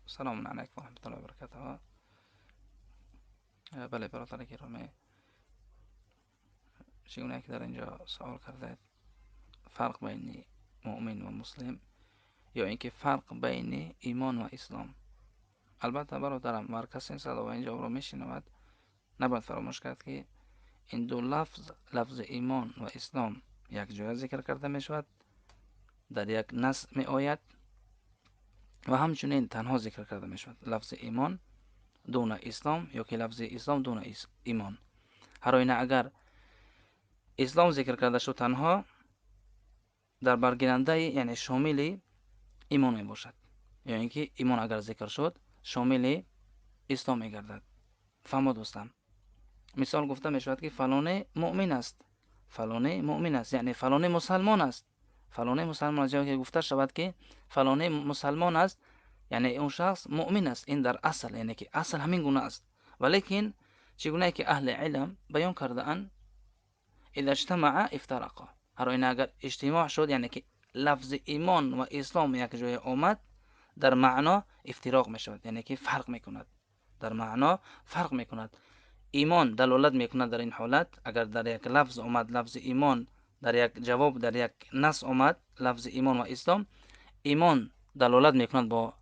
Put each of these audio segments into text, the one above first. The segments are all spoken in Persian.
سلام علیکم و رحمت الله و برکاته. بله برادر گرامی، چگونه که در اینجا سوال کرده فرق بین مؤمن و مسلم یا اینکه فرق بین ایمان و اسلام. البته برادرم هر کسی صدا و اینجا رو میشنود نباید فراموش کرد که این دو لفظ ایمان و اسلام یک جای ذکر کرده می شود، در یک نص می آید و همچنین تنها ذکر کرده می شود. لفظ ایمان دون اسلام یا که لفظ اسلام دون ایمان. هر آینه اگر اسلام ذکر کرده شد تنها در برگیرنده یعنی شامل ایمان می باشد، یا اینکه ایمان اگر ذکر شد شامل اسلام می گردد. فهم دوستان، مثال گفته می شود که فلانه مؤمن است، فلانه مؤمن است یعنی فلانه مسلمان است، فلانه مسلمان است. یا که گفته شود که فلانه مسلمان است یعنی اون شخص مؤمن است. این در اصل یعنی که اصل همین گونه است، ولیکن چگونه که اهل علم بیان کرده اند اذا اجتمع افترقا. هر این اگر اجتماع شد یعنی که لفظ ایمان و اسلام یک جای آمد در معنا افتراق می شود، یعنی که فرق می کند، در معنا فرق می کند. ایمان دلالت می کند در این حالت اگر در یک لفظ آمد لفظ ایمان، در یک جواب در یک نص آمد لفظ ایمان و اسلام، ایمان دلالت می کند با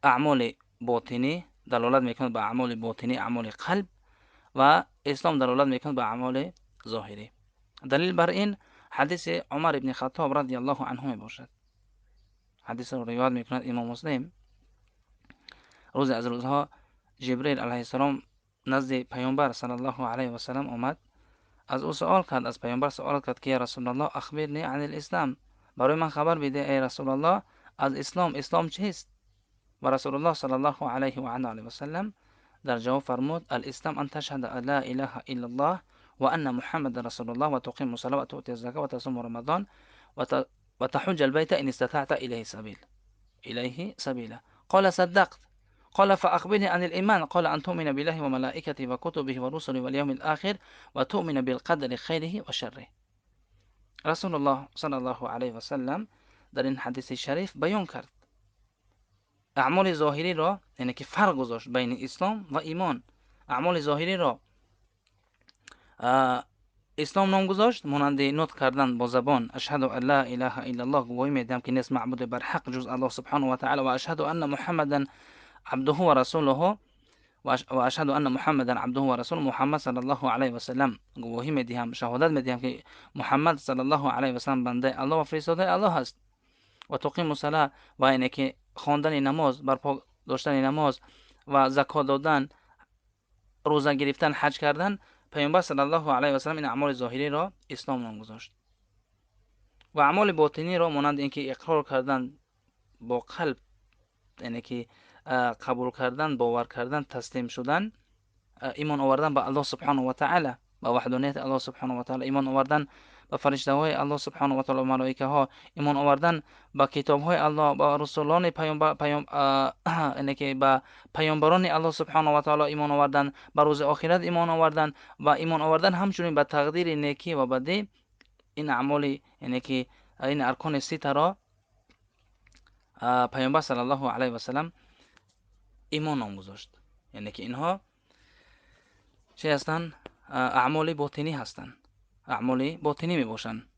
اعمال باطنی، دلالت می کند با اعمال باطنی اعمال قلب، و اسلام دلالت می کند با اعمال ظاهری. دلیل بر این حدیث عمر ابن خطاب رضی الله عنه می باشد. حدیث رو روایت می کند امام مسلم. روز از روزها جبرئیل علیه السلام نزد پیامبر صلی الله علیه و سلم آمد، از او سوال کرد، از پیامبر سوال کرد که یا رسول الله اخبرنی عن الاسلام، برای من خبر بده ای رسول الله از اسلام، اسلام چیست؟ و رسول الله صلی الله علیه و آله و سلم در جواب فرمود الاسلام ان تشهد ان لا اله الا الله و ان محمد رسول الله و تقیم الصلاه و تؤتی الزکات و تصوم رمضان و تحج البيت ان استطعت الیه سبیلا. قال صدقت. قال فأخبرني عن الإيمان. قال أن تؤمن بالله وملائكته وكتبه ورسله واليوم الآخر وتؤمن بالقدر خيره وشره. رسول الله صلی الله علیه و سلم در این حدیث شریف بیان کرد اعمال ظاهری را، یعنی که فرق گذاشت بین اسلام و ایمان. اعمال ظاهری را اسلام نام گذاشت، مانند نطق کردن با زبان اشهد ان لا اله الا الله، گواهی میدم که نیست معبود بر حق جز الله سبحانه و تعالی، و اشهد ان محمدا عبده و رسوله، و اشهد ان محمدا عبده و رسول محمد صلی الله علیه و سلم، گواهی میدهم شهادت میدهم که محمد صلی الله علیه و سلم بنده الله و فرستاده الله است. و تقیم الصلاه، و اینه که خواندن نماز، برپا داشتن نماز و زکات دادن، روزه گرفتن، حج کردن. پیامبر صلی الله علیه و سلم این اعمال ظاهری را اسلام نام گذاشت. و اعمال باطنی را مانند اینکه اقرار کردن با قلب، یعنی که قبول کردن، باور کردن، تسلیم شدن، ایمان آوردن به الله سبحانه و تعالی، به وحدانیت الله سبحانه و تعالی، ایمان آوردن به فرشته های الله سبحانه و تعالی و ملائکه ها، ایمان آوردن به کتاب های الله، به رسولان یعنی که به پیامبران الله سبحانه و تعالی ایمان آوردن، به روز آخرت ایمان آوردن و ایمان آوردن همچنین به تقدیر نیکی و بدی. این اعمال یعنی که این ارکان سه را پیامبر صلی الله علیه و سلم ایمان نام گذاشت، یعنی که اینها چه هستند؟ اعمال باطنی هستند، اعمال باطنی می باشند.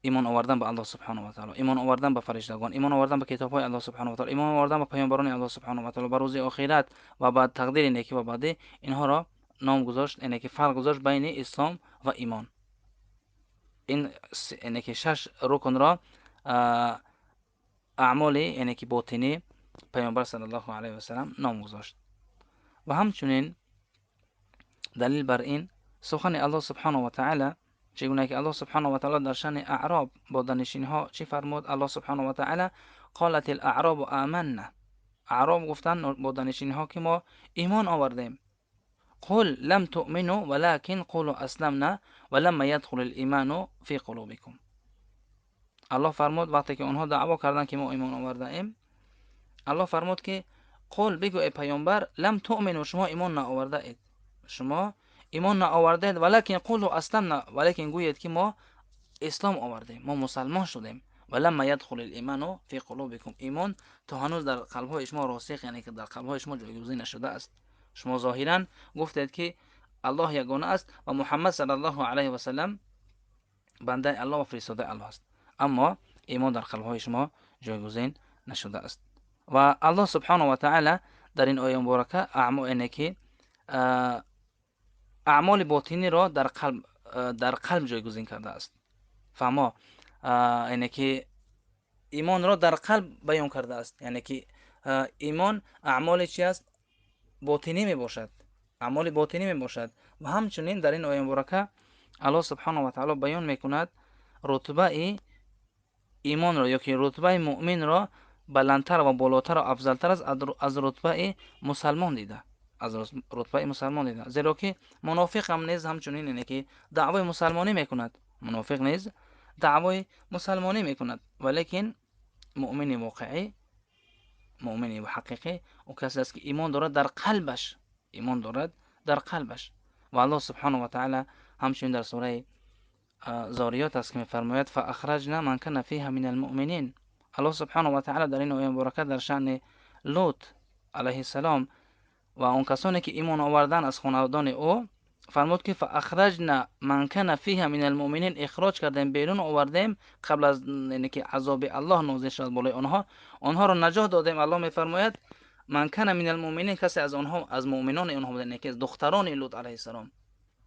ایمان آوردن به الله سبحانه و تعالی، ایمان آوردن به فرشتگان، ایمان آوردن به کتاب‌های الله سبحانه و تعالی، ایمان آوردن به پیامبران الله سبحانه و تعالی، به روز آخرت و بعد تقدیر نیکی و بدی. اینها را نام گذاشت، یعنی که فرق گذاشت بین اسلام و ایمان. این یعنی که 6 رکن را اعمال یعنی که باطنی پیامبر صلی الله علیه و سلم نام گذاشت. و همچنین دلیل بر این سخن الله سبحانه و تعالی، چگونه که الله سبحانه و تعالی در شأن اعراب با دانشین ها چی فرمود؟ الله سبحانه و تعالی قالت الاعراب آمنا، اعراب گفتن با دانشین ها که ما ایمان آوردیم. قل لم تؤمنوا ولكن قولوا اسلمنا ولما يدخل الايمان في قلوبكم. الله فرمود وقتی که اونها دعوا کردن که ما ایمان آورده ایم، الله فرمود که قل، بگو ای پیامبر، لم تؤمنوا، شما ایمان نآورده اید، شما ایمان نآورده اید، ولکن قولوا اسلمنا، ولکن گویید که ما اسلام آوردیم، ما مسلمان شدیم. ولما يدخل الایمان فی قلوبکم، ایمان تا هنوز در قلب های شما راسخ، یعنی که در قلب های شما جایگزین نشده است. شما ظاهرا گفتید که الله یگانه است و محمد صلی الله علیه و سلم بنده الله و فرستاده الله است، اما ایمان در قلب های شما جایگزین نشده است. و الله سبحانه و تعالی در این آیه مبارکه اعمال باطنی را در قلب جایگزین کرده است. فما اینه که ایمان را در قلب بیان کرده است، یعنی که ایمان اعمال چی است؟ باطنی می باشد، اعمال باطنی می باشد. و همچنین در این آیه مبارکه الله سبحانه و تعالی بیان میکند رتبه ایمان را یا که رتبه مؤمن را بلندتر و بالاتر و افضلتر از رتبه مسلمان دیده، از رتبه مسلمان دیده. زیرا که منافق هم نیز همچنین اینه که دعوای مسلمانی میکند، منافق نیز دعوای مسلمانی میکند، ولیکن مؤمن واقعی، مؤمن و حقیقی او کسی است که ایمان دارد در قلبش، ایمان دارد در قلبش. و الله سبحانه و تعالی همچنین در سوره زاریات است که میفرماید فاخرجنا من کان فیها من المؤمنین. الله سبحانه و تعالی در این آیه مبارکه در شأن لوط علیه السلام و اون کسانی که ایمان آوردن از خاندان او فرمود که فاخرجنا من کان فیها من المؤمنین، اخراج کردیم، بیرون آوردیم قبل از اینکه عذاب الله نازل شد بالای آنها را نجات دادیم. الله میفرماید من کان من المؤمنین، کسی از آنها، از مؤمنان آنها بودن که دختران لوط علیه السلام.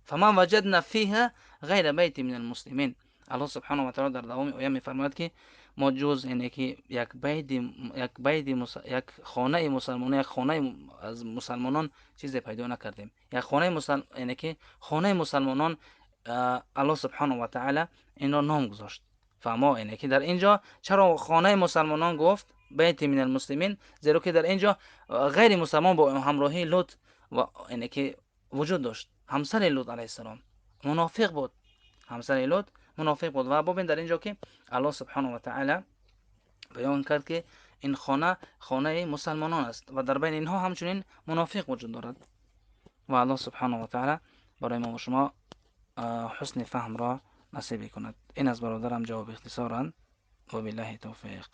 فما وجدنا فيها غیر بیت من المسلمین. الله سبحانه و تعالی در دوام آیه میفرماید که ما جز اینه که یک خانه مسلمانان، یک خانه از مسلمانان چیزی پیدا نکردیم. یک خانه اینه که خانه مسلمانان الله سبحانه و تعالی این را نام گذاشت. فما اینه که در اینجا چرا خانه مسلمانان گفت بیت من المسلمین؟ زیرا که در اینجا غیر مسلمان با همراهی لوط و اینه که وجود داشت. همسر لوط علیه السلام منافق بود، همسر لوط منافق بود. و ببین در اینجا که الله سبحانه و تعالی بیان کرد که این خانه مسلمانان است و در بین اینها همچنین منافق وجود دارد. و الله سبحانه و تعالی برای ما و شما حسن فهم را نصیب کند. این از برادرم جواب اختصارا و بالله توفیق.